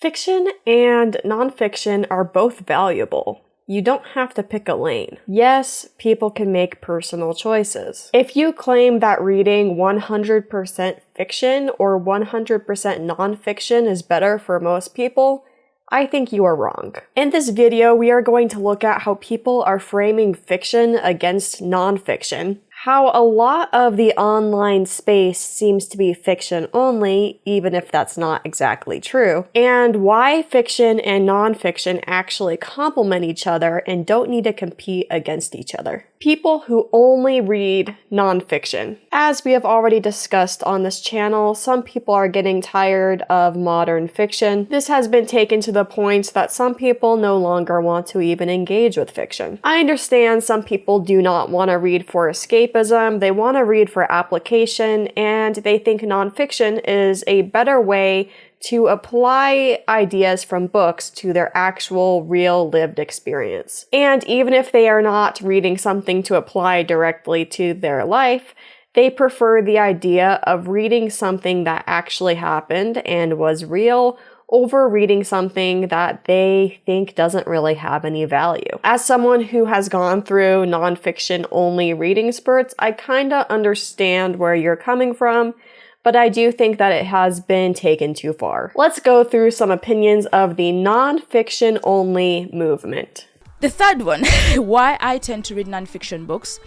Fiction and nonfiction are both valuable. You don't have to pick a lane. Yes, people can make personal choices. If you claim that reading 100% fiction or 100% nonfiction is better for most people, I think you are wrong. In this video, we are going to look at how people are framing fiction against nonfiction, how a lot of the online space seems to be fiction only, even if that's not exactly true, and why fiction and nonfiction actually complement each other and don't need to compete against each other. People who only read nonfiction. As we have already discussed on this channel, some people are getting tired of modern fiction. This has been taken to the point that some people no longer want to even engage with fiction. I understand some people do not want to read for escapism, they want to read for application, and they think nonfiction is a better way to apply ideas from books to their actual real lived experience. And even if they are not reading something to apply directly to their life, they prefer the idea of reading something that actually happened and was real over reading something that they think doesn't really have any value. As someone who has gone through nonfiction only reading spurts, I kinda understand where you're coming from, but I do think that it has been taken too far. Let's go through some opinions of the nonfiction only movement. The third one, why I tend to read nonfiction books,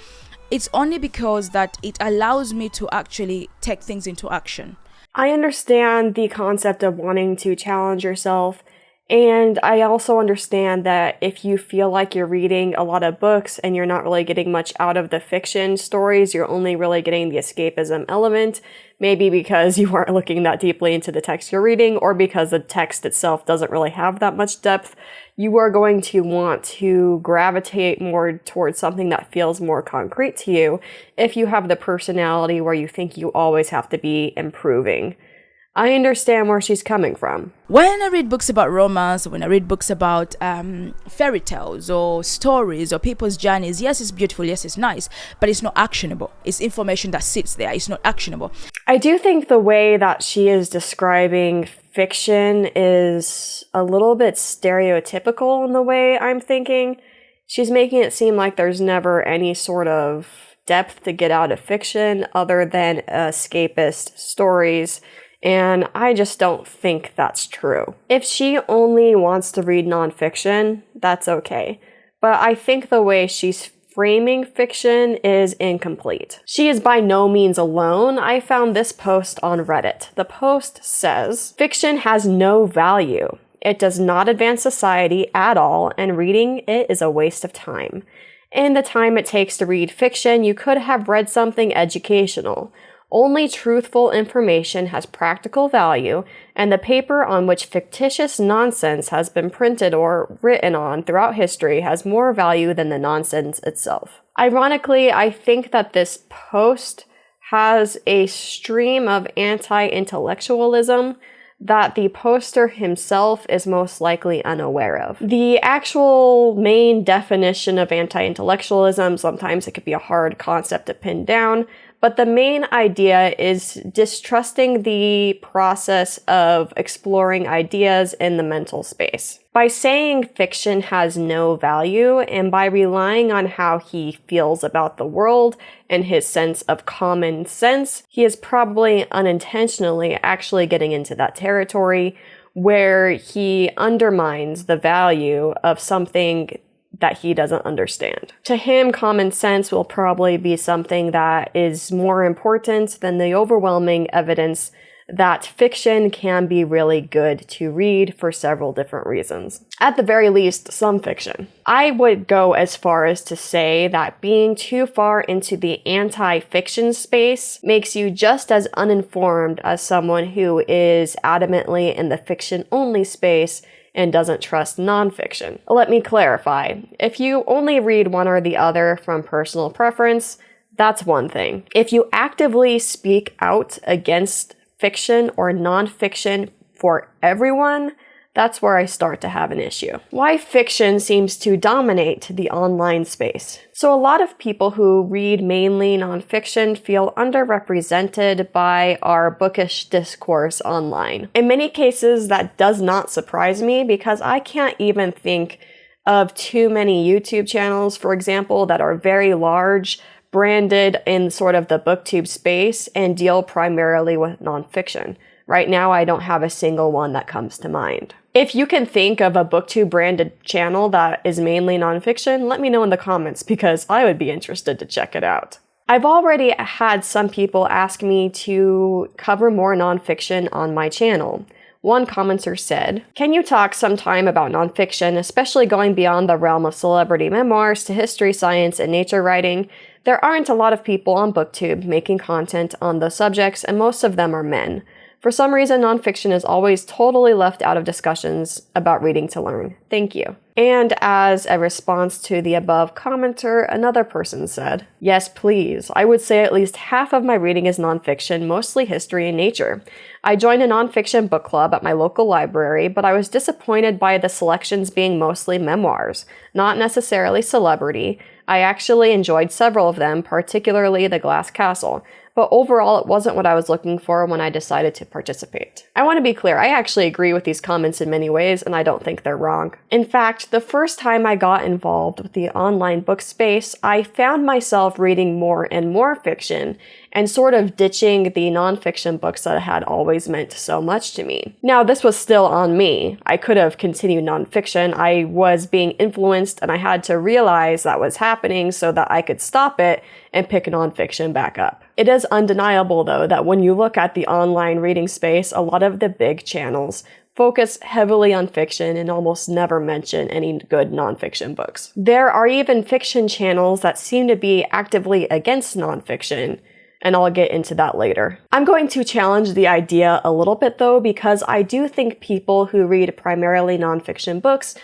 it's only because that it allows me to actually take things into action. I understand the concept of wanting to challenge yourself, and I also understand that if you feel like you're reading a lot of books and you're not really getting much out of the fiction stories, you're only really getting the escapism element, maybe because you aren't looking that deeply into the text you're reading, or because the text itself doesn't really have that much depth, you are going to want to gravitate more towards something that feels more concrete to you if you have the personality where you think you always have to be improving. I understand where she's coming from. When I read books about romance, when I read books about fairy tales or stories or people's journeys, yes, it's beautiful, yes, it's nice, but it's not actionable. It's information that sits there. It's not actionable. I do think the way that she is describing fiction is a little bit stereotypical in the way I'm thinking. She's making it seem like there's never any sort of depth to get out of fiction other than escapist stories. And I just don't think that's true. If she only wants to read nonfiction, that's okay. But I think the way she's framing fiction is incomplete. She is by no means alone. I found this post on Reddit. The post says, "Fiction has no value. It does not advance society at all, and reading it is a waste of time. In the time it takes to read fiction, you could have read something educational. Only truthful information has practical value, and the paper on which fictitious nonsense has been printed or written on throughout history has more value than the nonsense itself." Ironically, I think that this post has a stream of anti-intellectualism that the poster himself is most likely unaware of. The actual main definition of anti-intellectualism, sometimes it could be a hard concept to pin down, but the main idea is distrusting the process of exploring ideas in the mental space. By saying fiction has no value, and by relying on how he feels about the world and his sense of common sense, he is probably unintentionally actually getting into that territory where he undermines the value of something that he doesn't understand. To him, common sense will probably be something that is more important than the overwhelming evidence that fiction can be really good to read for several different reasons. At the very least, some fiction. I would go as far as to say that being too far into the anti-fiction space makes you just as uninformed as someone who is adamantly in the fiction-only space and doesn't trust nonfiction. Let me clarify. If you only read one or the other from personal preference, that's one thing. If you actively speak out against fiction or nonfiction for everyone, that's where I start to have an issue. Why fiction seems to dominate the online space. So a lot of people who read mainly nonfiction feel underrepresented by our bookish discourse online. In many cases, that does not surprise me because I can't even think of too many YouTube channels, for example, that are very large, branded in sort of the booktube space and deal primarily with nonfiction. Right now, I don't have a single one that comes to mind. If you can think of a booktube branded channel that is mainly nonfiction, let me know in the comments because I would be interested to check it out. I've already had some people ask me to cover more nonfiction on my channel. One commenter said, "Can you talk sometime about nonfiction, especially going beyond the realm of celebrity memoirs to history, science, and nature writing? There aren't a lot of people on BookTube making content on those subjects, and most of them are men. For some reason, nonfiction is always totally left out of discussions about reading to learn. Thank you." And as a response to the above commenter, another person said, "Yes, please. I would say at least half of my reading is nonfiction, mostly history and nature. I joined a nonfiction book club at my local library, but I was disappointed by the selections being mostly memoirs, not necessarily celebrity. I actually enjoyed several of them, particularly The Glass Castle. But overall, it wasn't what I was looking for when I decided to participate." I want to be clear, I actually agree with these comments in many ways, and I don't think they're wrong. In fact, the first time I got involved with the online book space, I found myself reading more and more fiction, and sort of ditching the nonfiction books that had always meant so much to me. Now, this was still on me. I could have continued nonfiction. I was being influenced, and I had to realize that was happening so that I could stop it and pick nonfiction back up. It is undeniable, though, that when you look at the online reading space, a lot of the big channels focus heavily on fiction and almost never mention any good nonfiction books. There are even fiction channels that seem to be actively against nonfiction, and I'll get into that later. I'm going to challenge the idea a little bit, though, because I do think people who read primarily nonfiction books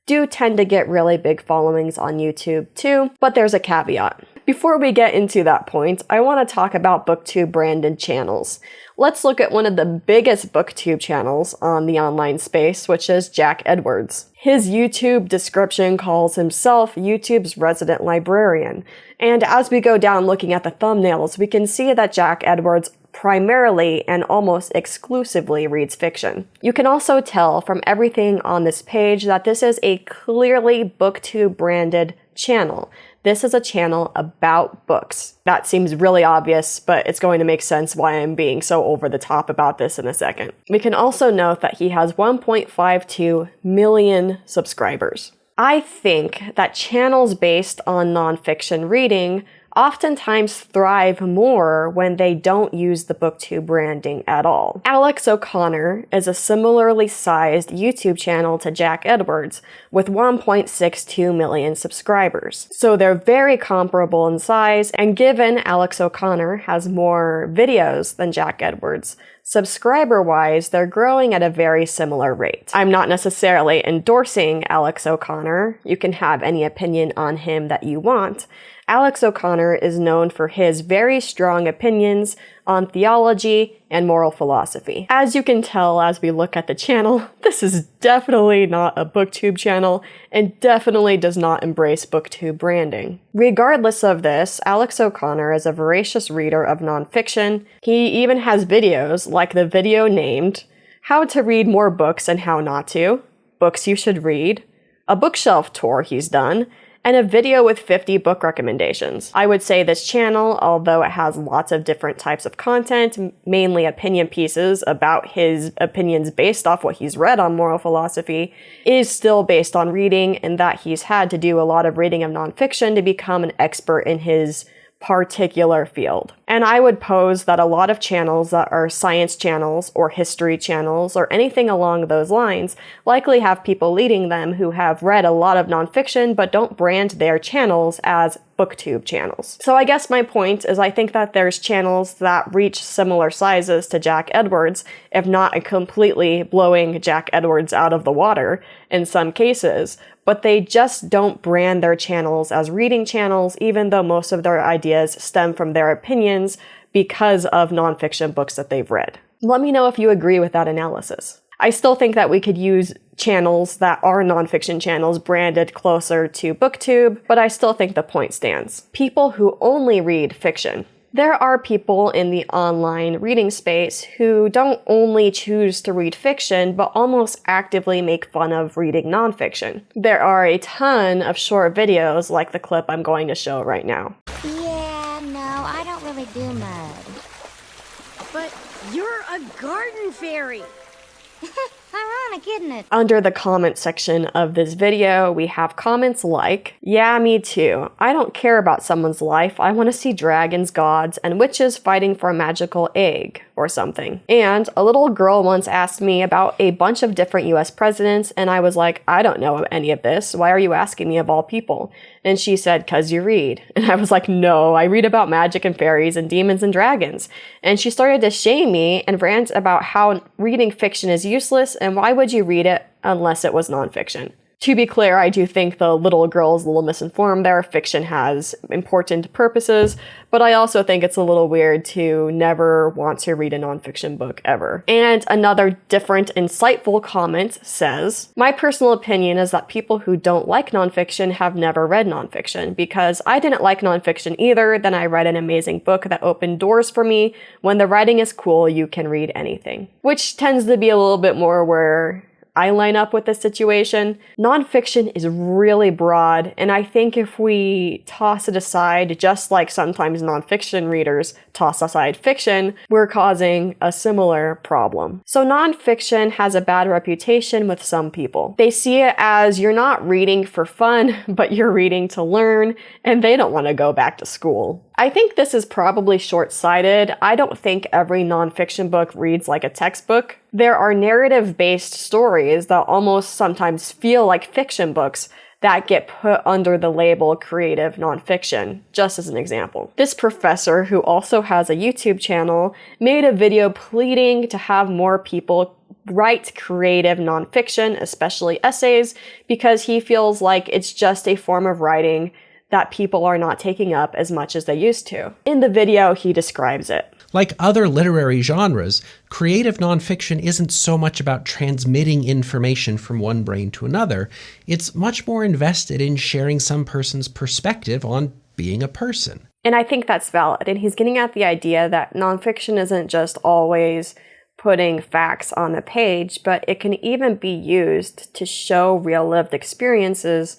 do tend to get really big followings on YouTube too, but there's a caveat. Before we get into that point, I want to talk about BookTube branded channels. Let's look at one of the biggest BookTube channels on the online space, which is Jack Edwards. His YouTube description calls himself YouTube's resident librarian. And as we go down looking at the thumbnails, we can see that Jack Edwards primarily and almost exclusively reads fiction. You can also tell from everything on this page that this is a clearly BookTube branded channel. This is a channel about books. That seems really obvious, but it's going to make sense why I'm being so over the top about this in a second. We can also note that he has 1.52 million subscribers. I think that channels based on nonfiction reading oftentimes thrive more when they don't use the BookTube branding at all. Alex O'Connor is a similarly sized YouTube channel to Jack Edwards with 1.62 million subscribers. So they're very comparable in size, and given Alex O'Connor has more videos than Jack Edwards, subscriber-wise, they're growing at a very similar rate. I'm not necessarily endorsing Alex O'Connor. You can have any opinion on him that you want. Alex O'Connor is known for his very strong opinions on theology and moral philosophy. As you can tell as we look at the channel, this is definitely not a BookTube channel and definitely does not embrace BookTube branding. Regardless of this, Alex O'Connor is a voracious reader of nonfiction. He even has videos like the video named How to Read More Books and How Not to, Books You Should Read, a bookshelf tour he's done, and a video with 50 book recommendations. I would say this channel, although it has lots of different types of content, mainly opinion pieces about his opinions based off what he's read on moral philosophy, is still based on reading, and that he's had to do a lot of reading of nonfiction to become an expert in his particular field. And I would pose that a lot of channels that are science channels or history channels or anything along those lines likely have people leading them who have read a lot of nonfiction but don't brand their channels as BookTube channels. So I guess my point is I think that there's channels that reach similar sizes to Jack Edwards, if not completely blowing Jack Edwards out of the water in some cases, but they just don't brand their channels as reading channels, even though most of their ideas stem from their opinions because of nonfiction books that they've read. Let me know if you agree with that analysis. I still think that we could use channels that are nonfiction channels branded closer to BookTube, but I still think the point stands. People who only read fiction. There are people in the online reading space who don't only choose to read fiction, but almost actively make fun of reading nonfiction. There are a ton of short videos like the clip I'm going to show right now. Yeah, no, I don't really do mud. But you're a garden fairy. Ironic, isn't it? Under the comment section of this video, we have comments like, "Yeah, me too. I don't care about someone's life. I want to see dragons, gods, and witches fighting for a magical egg," or something. And a little girl once asked me about a bunch of different US presidents, and I was like, "I don't know any of this. Why are you asking me of all people?" And she said, "'Cause you read." And I was like, "No, I read about magic and fairies and demons and dragons." And she started to shame me and rant about how reading fiction is useless and why would you read it unless it was nonfiction. To be clear, I do think the little girl's a little misinformed there. Fiction has important purposes, but I also think it's a little weird to never want to read a nonfiction book ever. And another different, insightful comment says, "My personal opinion is that people who don't like nonfiction have never read nonfiction, because I didn't like nonfiction either. Then I read an amazing book that opened doors for me. When the writing is cool, you can read anything." Which tends to be a little bit more where I line up with this situation. Nonfiction is really broad, and I think if we toss it aside, just like sometimes nonfiction readers toss aside fiction, we're causing a similar problem. So nonfiction has a bad reputation with some people. They see it as you're not reading for fun, but you're reading to learn, and they don't want to go back to school. I think this is probably short-sighted. I don't think every nonfiction book reads like a textbook. There are narrative-based stories that almost sometimes feel like fiction books that get put under the label creative nonfiction, just as an example. This professor, who also has a YouTube channel, made a video pleading to have more people write creative nonfiction, especially essays, because he feels like it's just a form of writing that people are not taking up as much as they used to. In the video, he describes it. Like other literary genres, creative nonfiction isn't so much about transmitting information from one brain to another. It's much more invested in sharing some person's perspective on being a person. And I think that's valid. And he's getting at the idea that nonfiction isn't just always putting facts on the page, but it can even be used to show real lived experiences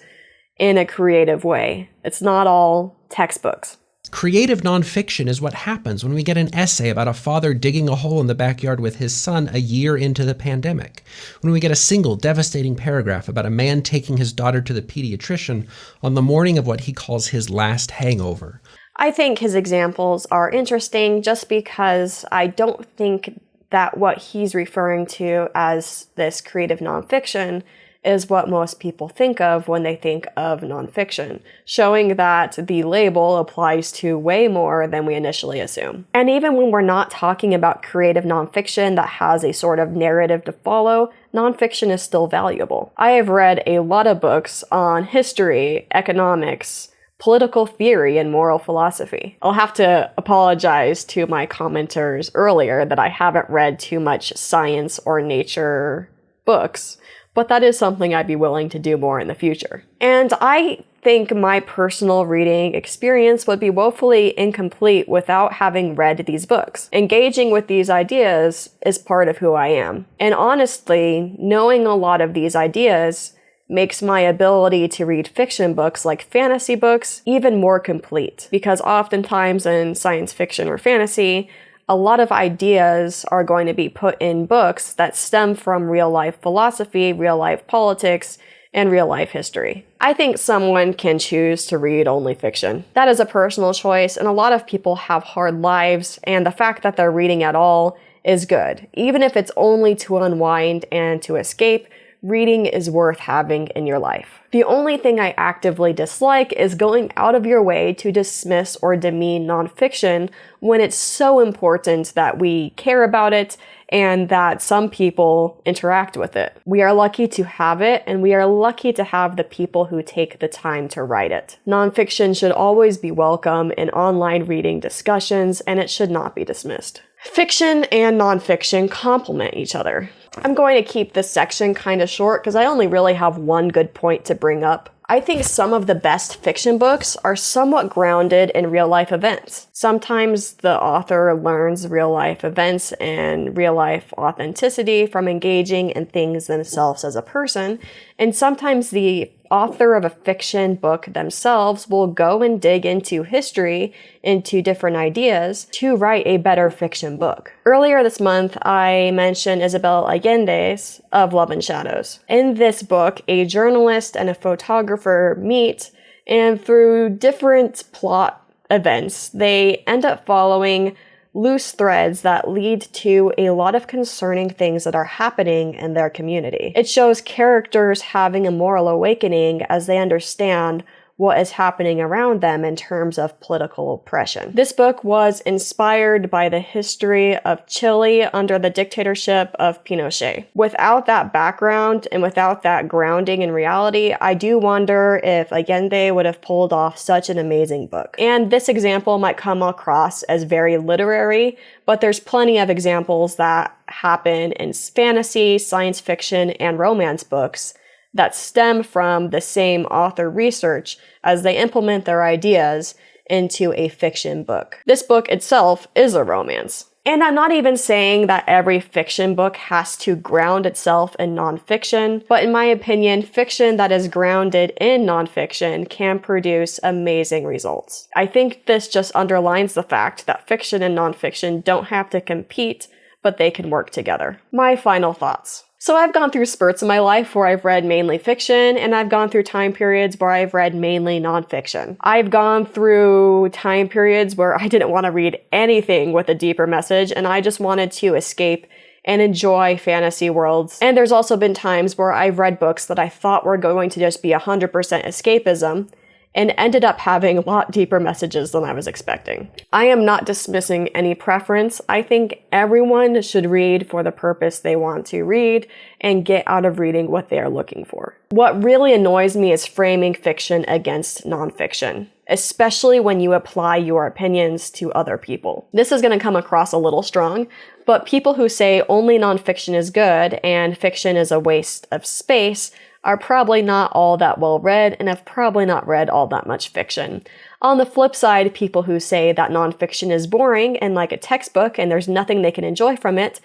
in a creative way. It's not all textbooks. Creative nonfiction is what happens when we get an essay about a father digging a hole in the backyard with his son a year into the pandemic, when we get a single devastating paragraph about a man taking his daughter to the pediatrician on the morning of what he calls his last hangover. I think his examples are interesting just because I don't think that what he's referring to as this creative nonfiction is what most people think of when they think of nonfiction, showing that the label applies to way more than we initially assume. And even when we're not talking about creative nonfiction that has a sort of narrative to follow, nonfiction is still valuable. I have read a lot of books on history, economics, political theory, and moral philosophy. I'll have to apologize to my commenters earlier that I haven't read too much science or nature books, but that is something I'd be willing to do more in the future. And I think my personal reading experience would be woefully incomplete without having read these books. Engaging with these ideas is part of who I am. And honestly, knowing a lot of these ideas makes my ability to read fiction books like fantasy books even more complete. Because oftentimes in science fiction or fantasy, a lot of ideas are going to be put in books that stem from real-life philosophy, real-life politics, and real-life history. I think someone can choose to read only fiction. That is a personal choice, and a lot of people have hard lives, and the fact that they're reading at all is good. Even if it's only to unwind and to escape, reading is worth having in your life. The only thing I actively dislike is going out of your way to dismiss or demean nonfiction when it's so important that we care about it and that some people interact with it. We are lucky to have it, and we are lucky to have the people who take the time to write it. Nonfiction should always be welcome in online reading discussions, and it should not be dismissed. Fiction and nonfiction complement each other. I'm going to keep this section kind of short because I only really have one good point to bring up. I think some of the best fiction books are somewhat grounded in real-life events. Sometimes the author learns real-life events and real-life authenticity from engaging in things themselves as a person, and sometimes the author of a fiction book themselves will go and dig into history, into different ideas, to write a better fiction book. Earlier this month, I mentioned Isabel Allende's Of Love and Shadows. In this book, a journalist and a photographer meet, and through different plot events, they end up following loose threads that lead to a lot of concerning things that are happening in their community. It shows characters having a moral awakening as they understand what is happening around them in terms of political oppression. This book was inspired by the history of Chile under the dictatorship of Pinochet. Without that background and without that grounding in reality, I do wonder if Allende would have pulled off such an amazing book. And this example might come across as very literary, but there's plenty of examples that happen in fantasy, science fiction, and romance books that stem from the same author research as they implement their ideas into a fiction book. This book itself is a romance. And I'm not even saying that every fiction book has to ground itself in nonfiction, but in my opinion, fiction that is grounded in nonfiction can produce amazing results. I think this just underlines the fact that fiction and nonfiction don't have to compete, but they can work together. My final thoughts. So I've gone through spurts in my life where I've read mainly fiction, and I've gone through time periods where I've read mainly nonfiction. I've gone through time periods where I didn't want to read anything with a deeper message, and I just wanted to escape and enjoy fantasy worlds. And there's also been times where I've read books that I thought were going to just be 100% escapism, and ended up having a lot deeper messages than I was expecting. I am not dismissing any preference. I think everyone should read for the purpose they want to read and get out of reading what they are looking for. What really annoys me is framing fiction against nonfiction, especially when you apply your opinions to other people. This is going to come across a little strong, but people who say only nonfiction is good and fiction is a waste of space are probably not all that well read and have probably not read all that much fiction. On the flip side, people who say that nonfiction is boring and like a textbook and there's nothing they can enjoy from it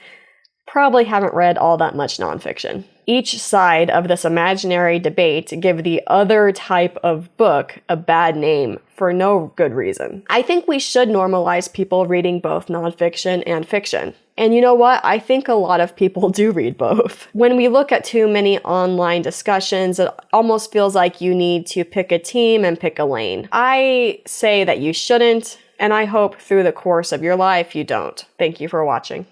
probably haven't read all that much nonfiction. Each side of this imaginary debate give the other type of book a bad name for no good reason. I think we should normalize people reading both nonfiction and fiction. And you know what? I think a lot of people do read both. When we look at too many online discussions, it almost feels like you need to pick a team and pick a lane. I say that you shouldn't, and I hope through the course of your life you don't. Thank you for watching.